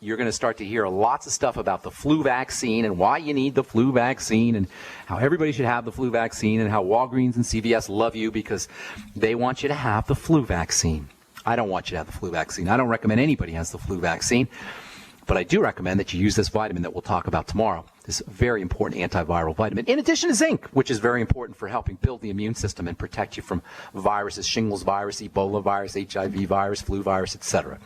you're going to start to hear lots of stuff about the flu vaccine and why you need the flu vaccine and how everybody should have the flu vaccine and how Walgreens and CVS love you because they want you to have the flu vaccine. I don't want you to have the flu vaccine. I don't recommend anybody has the flu vaccine. But I do recommend that you use this vitamin that we'll talk about tomorrow, this very important antiviral vitamin, in addition to zinc, which is very important for helping build the immune system and protect you from viruses, shingles virus, Ebola virus, HIV virus, flu virus, etc.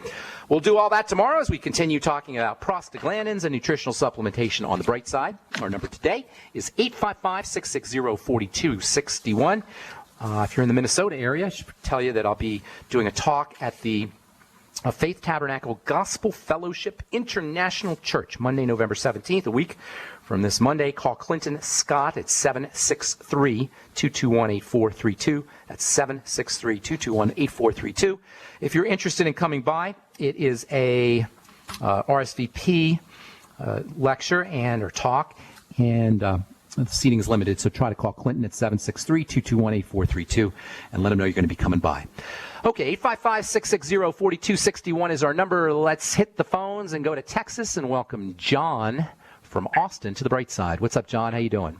We'll do all that tomorrow as we continue talking about prostaglandins and nutritional supplementation on the bright side. Our number today is 855-660-4261. If you're in the Minnesota area, I should tell you that I'll be doing a talk at the Faith Tabernacle Gospel Fellowship International Church, Monday, November 17th, a week from this Monday. Call Clinton Scott at 763-221-8432. That's 763-221-8432. If you're interested in coming by, it is a RSVP lecture and or talk, and the seating is limited, so try to call Clinton at 763-221-8432 and let him know you're going to be coming by. Okay, 855-660-4261 is our number. Let's hit the phones and go to Texas and welcome John from Austin to the bright side. What's up, John? How you doing?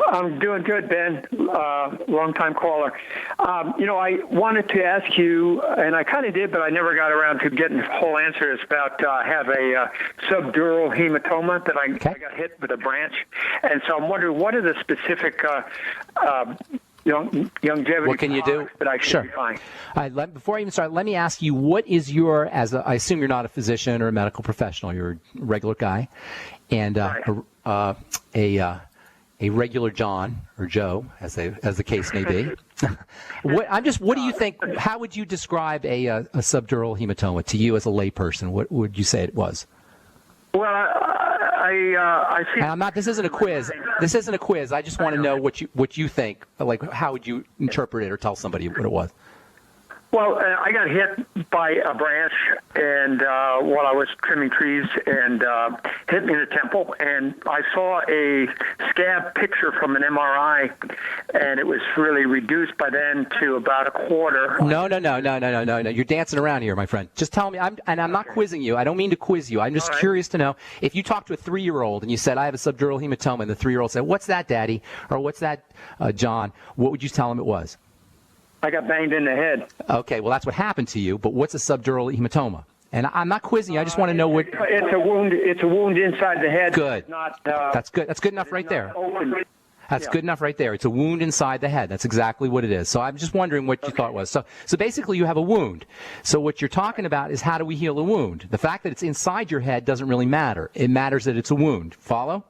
I'm doing good, Ben. Long-time caller. I wanted to ask you, and I kind of did, but I never got around to getting the whole answer. It's about I have a subdural hematoma that I got hit with a branch. And so I'm wondering, what are the specific longevity what can you do? That I should be fine? Before I even start, let me ask you, what is your, I assume you're not a physician or a medical professional, you're a regular guy, and a regular John or Joe, as the case may be. What do you think? How would you describe a subdural hematoma to you as a layperson? What would you say it was? Well, I see. And I'm not. This isn't a quiz. This isn't a quiz. I just want to know what you think. Like, how would you interpret it or tell somebody what it was? Well, I got hit by a branch, and while I was trimming trees, and hit me in the temple, and I saw a scab picture from an MRI, and it was really reduced by then to about a quarter. No. You're dancing around here, my friend. Just tell me, I'm not quizzing you. I don't mean to quiz you. I'm just curious to know, if you talked to a 3-year-old and you said, I have a subdural hematoma, and the 3-year-old said, what's that, Daddy? Or what's that, John? What would you tell him it was? I got banged in the head. Okay, well, that's what happened to you, but what's a subdural hematoma? And I'm not quizzing you. I just want to know what... It's a wound. It's a wound inside the head. Good. That's good. That's good enough right there. That's good enough right there. It's a wound inside the head. That's exactly what it is. So I'm just wondering what you thought it was. So basically you have a wound. So what you're talking about is, how do we heal a wound? The fact that it's inside your head doesn't really matter. It matters that it's a wound. Follow?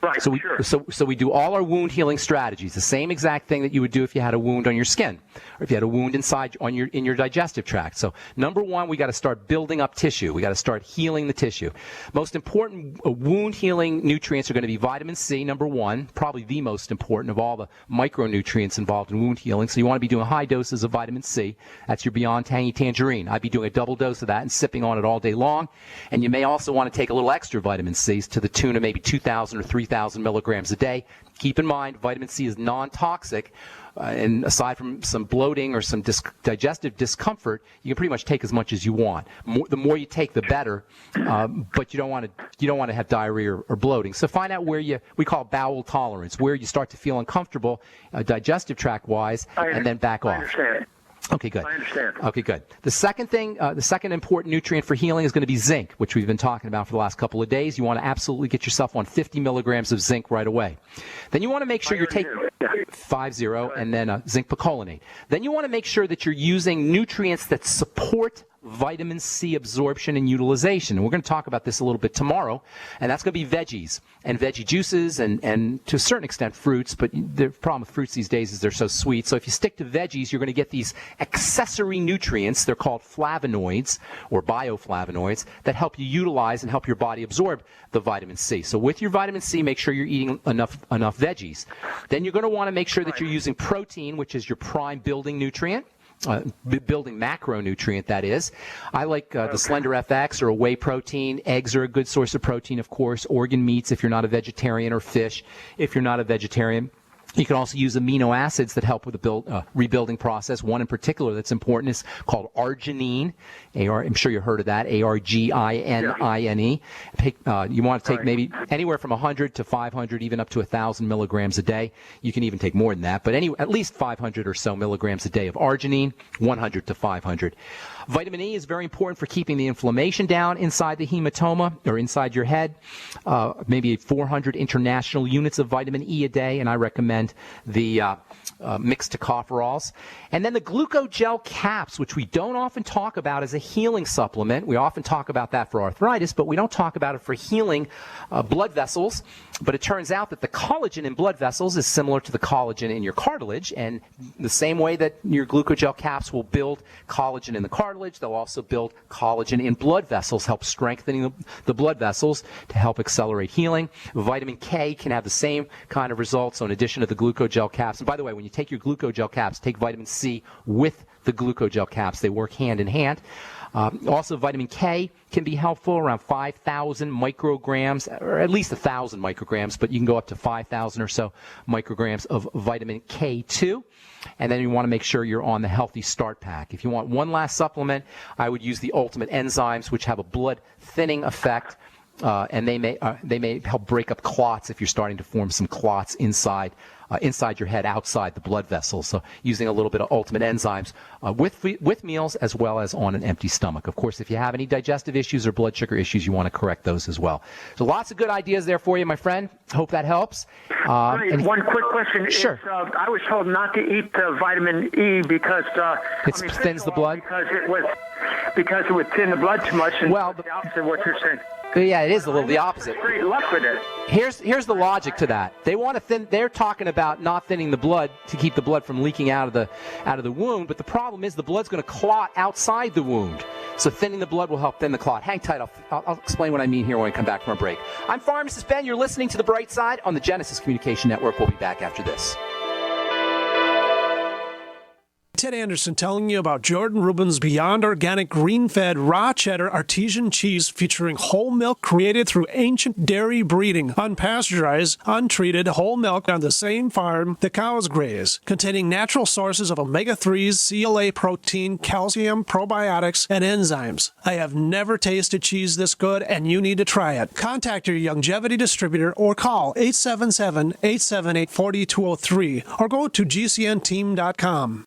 Right, so we do all our wound healing strategies, the same exact thing that you would do if you had a wound on your skin, or if you had a wound in your digestive tract. So number one, we got to start building up tissue. We got to start healing the tissue. Most important wound healing nutrients are going to be vitamin C, number one, probably the most important of all the micronutrients involved in wound healing. So you want to be doing high doses of vitamin C. That's your Beyond Tangy Tangerine. I'd be doing a double dose of that and sipping on it all day long. And you may also want to take a little extra vitamin C to the tune of maybe 2,000 or 3,000 milligrams a day. Keep in mind, vitamin C is non-toxic, and aside from some bloating or some digestive discomfort, you can pretty much take as much as you want. The more you take, the better, but you don't want to have diarrhea or bloating. So find out where we call bowel tolerance, where you start to feel uncomfortable, digestive tract wise, and then back off. I understand. Okay, good. I understand. Okay, good. The second thing, the second important nutrient for healing is going to be zinc, which we've been talking about for the last couple of days. You want to absolutely get yourself on 50 milligrams of zinc right away. Then you want to make sure you're taking 50, and then zinc picolinate. Then you want to make sure that you're using nutrients that support vitamin C absorption and utilization. And we're going to talk about this a little bit tomorrow, and that's going to be veggies and veggie juices and to a certain extent fruits, but the problem with fruits these days is they're so sweet. So if you stick to veggies, you're going to get these accessory nutrients. They're called flavonoids or bioflavonoids that help you utilize and help your body absorb the vitamin C. So with your vitamin C, make sure you're eating enough veggies. Then you're going to want to make sure that you're using protein, which is your prime building nutrient. Building macronutrient, that is. I like the Slender FX or a whey protein. Eggs are a good source of protein, of course. Organ meats if you're not a vegetarian, or fish if you're not a vegetarian. You can also use amino acids that help with the rebuilding process. One in particular that's important is called arginine. I'm sure you heard of that, Arginine. You want to take maybe anywhere from 100 to 500, even up to 1,000 milligrams a day. You can even take more than that, but at least 500 or so milligrams a day of arginine, 100 to 500. Vitamin E is very important for keeping the inflammation down inside the hematoma or inside your head. Maybe 400 international units of vitamin E a day, and I recommend the mixed tocopherols. And then the glucogel caps, which we don't often talk about as a healing supplement. We often talk about that for arthritis, but we don't talk about it for healing blood vessels. But it turns out that the collagen in blood vessels is similar to the collagen in your cartilage, and the same way that your glucogel caps will build collagen in the cartilage, they'll also build collagen in blood vessels, help strengthening the blood vessels to help accelerate healing. Vitamin K can have the same kind of results. So in addition to the glucogel caps, and by the way, when you take your glucogel caps, take vitamin C with the glucogel caps. They work hand in hand. Also, vitamin K can be helpful, around 5,000 micrograms, or at least 1,000 micrograms, but you can go up to 5,000 or so micrograms of vitamin K2. And then you want to make sure you're on the Healthy Start Pack. If you want one last supplement, I would use the Ultimate Enzymes, which have a blood thinning effect. And they may help break up clots if you're starting to form some clots inside your head, outside the blood vessels. So using a little bit of Ultimate Enzymes with meals as well as on an empty stomach. Of course, if you have any digestive issues or blood sugar issues, you want to correct those as well. So lots of good ideas there for you, my friend. Hope that helps. One quick question. Sure. I was told not to eat vitamin E because it thins the blood. Because it would thin the blood too much. And well, the opposite of what you're saying. Yeah, it is a little the opposite. Great luck with it. Here's the logic to that. They want to thin. They're talking about not thinning the blood to keep the blood from leaking out of the wound. But the problem is the blood's going to clot outside the wound. So thinning the blood will help thin the clot. Hang tight. I'll explain what I mean here when we come back from our break. I'm Pharmacist Ben. You're listening to The Bright Side on the Genesis Communication Network. We'll be back after this. Ted Anderson telling you about Jordan Rubin's Beyond Organic Green-Fed Raw Cheddar Artesian Cheese featuring whole milk created through ancient dairy breeding, unpasteurized, untreated whole milk on the same farm the cows graze, containing natural sources of omega-3s, CLA protein, calcium, probiotics, and enzymes. I have never tasted cheese this good, and you need to try it. Contact your Longevity distributor or call 877-878-4203 or go to gcnteam.com.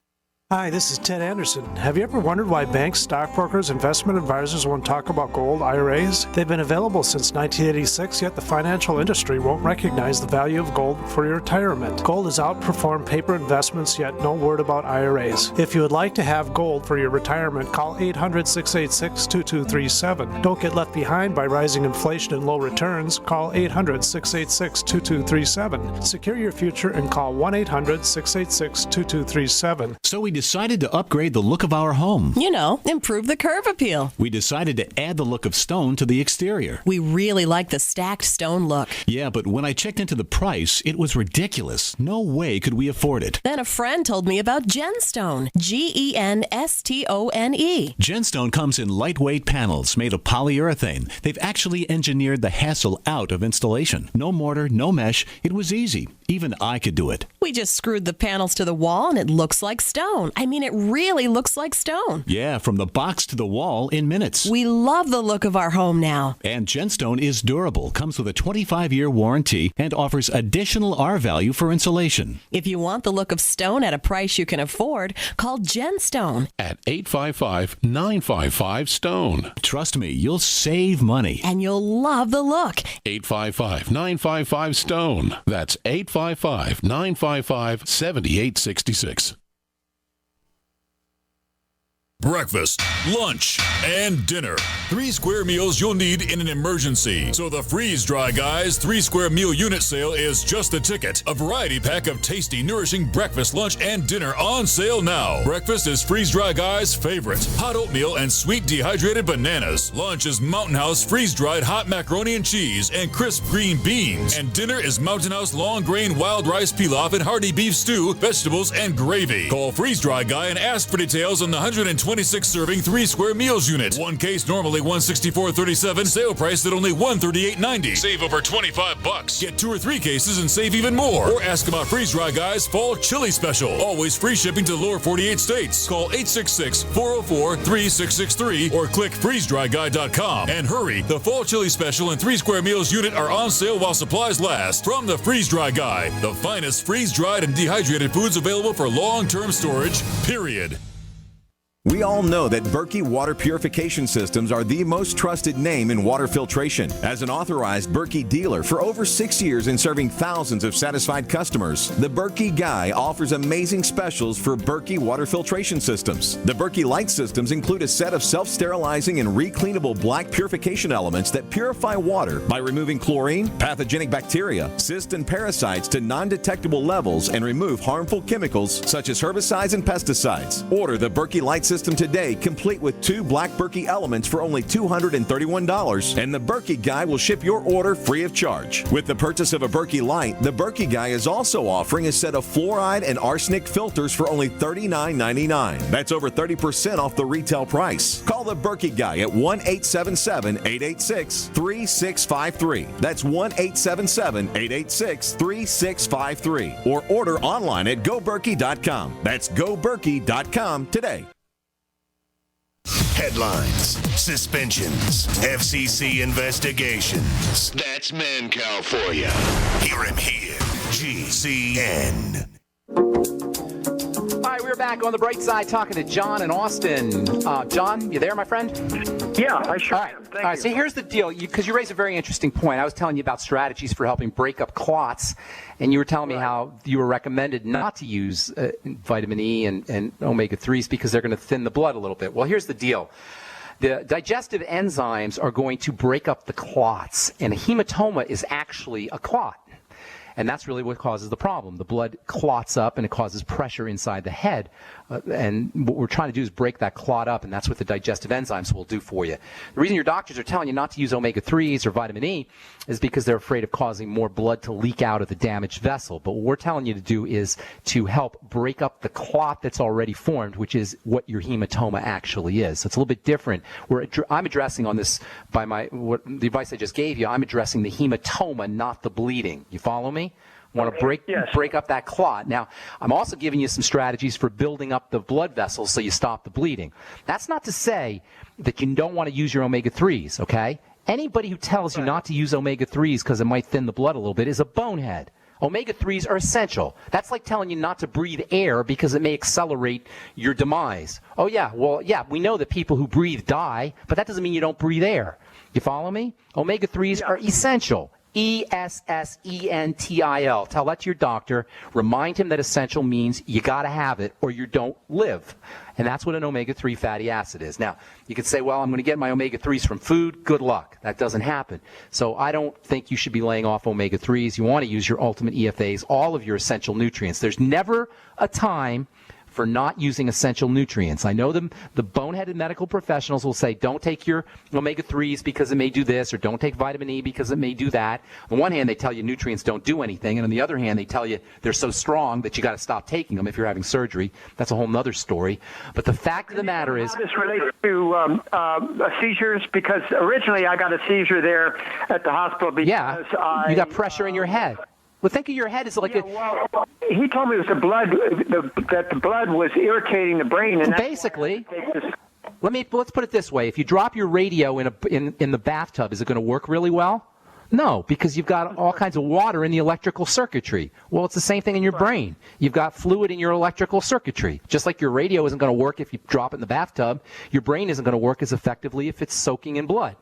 Hi, this is Ted Anderson. Have you ever wondered why banks, stockbrokers, investment advisors won't talk about gold IRAs? They've been available since 1986, yet the financial industry won't recognize the value of gold for your retirement. Gold has outperformed paper investments, yet no word about IRAs. If you would like to have gold for your retirement, call 800-686-2237. Don't get left behind by rising inflation and low returns. Call 800-686-2237. Secure your future and call 1-800-686-2237. So we decided to upgrade the look of our home. You know, improve the curb appeal. We decided to add the look of stone to the exterior. We really like the stacked stone look. Yeah, but when I checked into the price, it was ridiculous. No way could we afford it. Then a friend told me about Genstone. Genstone. Genstone comes in lightweight panels made of polyurethane. They've actually engineered the hassle out of installation. No mortar, no mesh. It was easy. Even I could do it. We just screwed the panels to the wall and it looks like stone. I mean, it really looks like stone. Yeah, from the box to the wall in minutes. We love the look of our home now. And Genstone is durable, comes with a 25-year warranty, and offers additional R value for insulation. If you want the look of stone at a price you can afford, call Genstone at 855-955-STONE. Trust me, you'll save money. And you'll love the look. 855-955-STONE. That's 855-955-7866. Breakfast, lunch, and dinner. 3 square meals you'll need in an emergency. So the Freeze Dry Guys 3 square meal unit sale is just the ticket. A variety pack of tasty, nourishing breakfast, lunch, and dinner on sale now. Breakfast is Freeze Dry Guys' favorite. Hot oatmeal and sweet dehydrated bananas. Lunch is Mountain House freeze-dried hot macaroni and cheese and crisp green beans. And dinner is Mountain House long grain wild rice pilaf and hearty beef stew, vegetables, and gravy. Call Freeze Dry Guy and ask for details on the 126 serving 3 square meals unit. One case normally $164.37, sale price at only $138.90. Save over $25. Get 2 or 3 cases and save even more. Or ask about Freeze Dry Guy's Fall Chili Special. Always free shipping to the lower 48 states. Call 866-404-3663 or click freezedryguy.com. And hurry, the Fall Chili Special and 3 Square Meals unit are on sale while supplies last. From the Freeze Dry Guy, the finest freeze-dried and dehydrated foods available for long-term storage, period. We all know that Berkey water purification systems are the most trusted name in water filtration. As an authorized Berkey dealer for over 6 years and serving thousands of satisfied customers, the Berkey Guy offers amazing specials for Berkey water filtration systems. The Berkey Light systems include a set of self-sterilizing and recleanable black purification elements that purify water by removing chlorine, pathogenic bacteria, cysts, and parasites to non-detectable levels and remove harmful chemicals such as herbicides and pesticides. Order the Berkey Light system today, complete with 2 black Berkey elements for only $231, and the Berkey Guy will ship your order free of charge. With the purchase of a Berkey Light, the Berkey Guy is also offering a set of fluoride and arsenic filters for only $39.99. That's over 30% off the retail price. Call the Berkey Guy at 1-877-886-3653. That's 1-877-886-3653. Or order online at goberkey.com. That's goberkey.com today. Headlines, suspensions, FCC investigations. That's Mancow for you. Hear him here. GCN. All right, we're back on the bright side talking to John in Austin. John, you there, my friend? Yeah, I sure All right. am. Thank All right, you. so here's the deal, because you raised a very interesting point. I was telling you about strategies for helping break up clots, and you were telling me how you were recommended not to use vitamin E and omega-3s because they're going to thin the blood a little bit. Well, here's the deal. The digestive enzymes are going to break up the clots, and a hematoma is actually a clot. And that's really what causes the problem. The blood clots up and it causes pressure inside the head. And what we're trying to do is break that clot up, and that's what the digestive enzymes will do for you. The reason your doctors are telling you not to use omega-3s or vitamin E is because they're afraid of causing more blood to leak out of the damaged vessel. But what we're telling you to do is to help break up the clot that's already formed, which is what your hematoma actually is. So it's a little bit different. I'm addressing on this by the advice I just gave you. I'm addressing the hematoma, not the bleeding. You follow me? Want to break up that clot. Now, I'm also giving you some strategies for building up the blood vessels so you stop the bleeding. That's not to say that you don't want to use your omega-3s, okay? Anybody who tells you not to use omega-3s because it might thin the blood a little bit is a bonehead. Omega-3s are essential. That's like telling you not to breathe air because it may accelerate your demise. Oh, yeah, well, yeah, we know that people who breathe die, but that doesn't mean you don't breathe air. You follow me? Omega-3s are essential. ESSENTIL. Tell that to your doctor. Remind him that essential means you got to have it or you don't live. And that's what an omega-3 fatty acid is. Now, you could say, well, I'm going to get my omega-3s from food. Good luck. That doesn't happen. So I don't think you should be laying off omega-3s. You want to use your ultimate EFAs, all of your essential nutrients. There's never a time for not using essential nutrients. I know the boneheaded medical professionals will say, don't take your omega-3s because it may do this, or don't take vitamin E because it may do that. On one hand, they tell you nutrients don't do anything, and on the other hand, they tell you they're so strong that you got to stop taking them if you're having surgery. That's a whole other story. But the fact of the matter is... How this relates to seizures? Because originally I got a seizure there at the hospital because you got pressure in your head. Well, think of your head as like well, he told me it was the blood, that the blood was irritating the brain. And basically, let's put it this way. If you drop your radio in the bathtub, is it going to work really well? No, because you've got all kinds of water in the electrical circuitry. Well, it's the same thing in your brain. You've got fluid in your electrical circuitry. Just like your radio isn't going to work if you drop it in the bathtub, your brain isn't going to work as effectively if it's soaking in blood.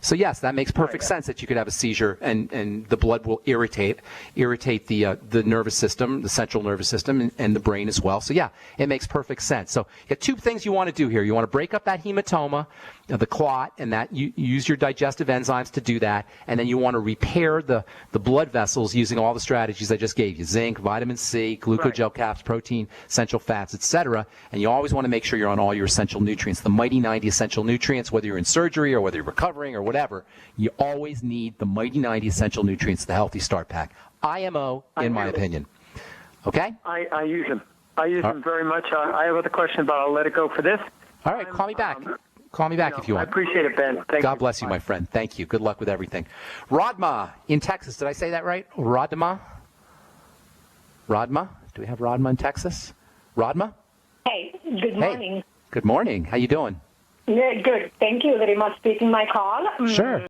So yes, that makes perfect sense that you could have a seizure and the blood will irritate the nervous system, the central nervous system, and the brain as well. So yeah, it makes perfect sense. So you got 2 things you want to do here. You want to break up that hematoma, the clot, and that you use your digestive enzymes to do that, and then you want to repair the blood vessels using all the strategies I just gave you: zinc, vitamin C, glucogel caps, protein, essential fats, etc. And you always want to make sure you're on all your essential nutrients, the Mighty 90 essential nutrients, whether you're in surgery or whether you're recovering or whatever. You always need the Mighty 90 essential nutrients, the Healthy Start Pack. IMO, in my opinion. Okay? I use them. I use them very much. I have other questions, but I'll let it go for this. All right, call me back. Call me back if you I want. appreciate it, Ben. Thank God you. bless you, my friend. Thank you. Good luck with everything. Rodma in Texas. Did I say that right? Rodma? Rodma? Do we have Rodma in Texas? Rodma? Hey, good morning. Hey. Good morning. How you doing? Yeah, good. Thank you very much for taking my call. Sure.